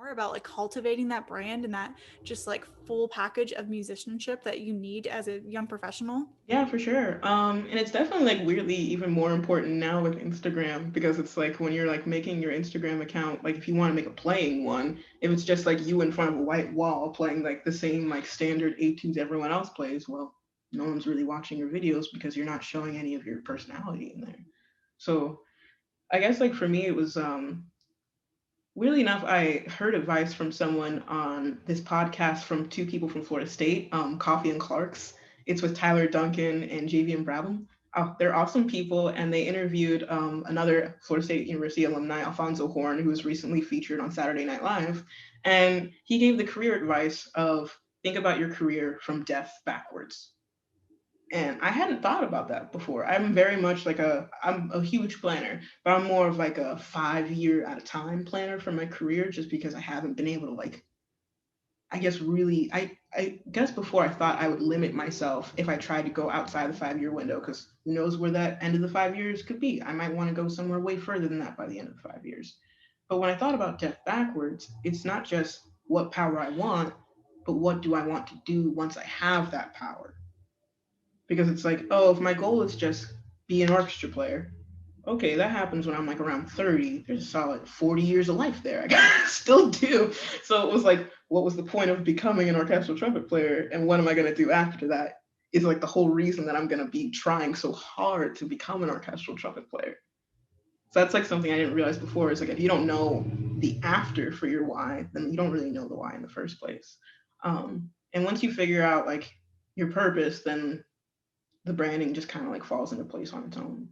more about like cultivating that brand and that just like full package of musicianship that you need as a young professional? Yeah, for sure. And it's definitely like weirdly even more important now with Instagram because it's like when you're like making your Instagram account, like if you want to make a playing one, if it's just like you in front of a white wall playing like the same like standard etudes everyone else plays, well, no one's really watching your videos because you're not showing any of your personality in there. So I guess like for me it was weirdly enough, I heard advice from someone on this podcast from two people from Florida State, Coffee and Clarks. It's with Tyler Duncan and JV and Brabham. Oh, they're awesome people, and they interviewed another Florida State University alumni, Alfonso Horn, who was recently featured on Saturday Night Live. And he gave the career advice of think about your career from death backwards. And I hadn't thought about that before. I'm very much like I'm a huge planner, but I'm more of like a 5 year at a time planner for my career just because I haven't been able to like, I guess really, I guess before I thought I would limit myself if I tried to go outside the 5 year window because who knows where that end of the 5 years could be. I might want to go somewhere way further than that by the end of the 5 years. But when I thought about death backwards, it's not just what power I want, but what do I want to do once I have that power? Because it's like, oh, if my goal is just be an orchestra player, okay, that happens when I'm like around 30. There's a solid 40 years of life there. I still do. So it was like, what was the point of becoming an orchestral trumpet player? And what am I going to do after that? Is like the whole reason that I'm going to be trying so hard to become an orchestral trumpet player. So that's like something I didn't realize before is like if you don't know the after for your why, then you don't really know the why in the first place. And once you figure out like your purpose, then the branding just kind of like falls into place on its own.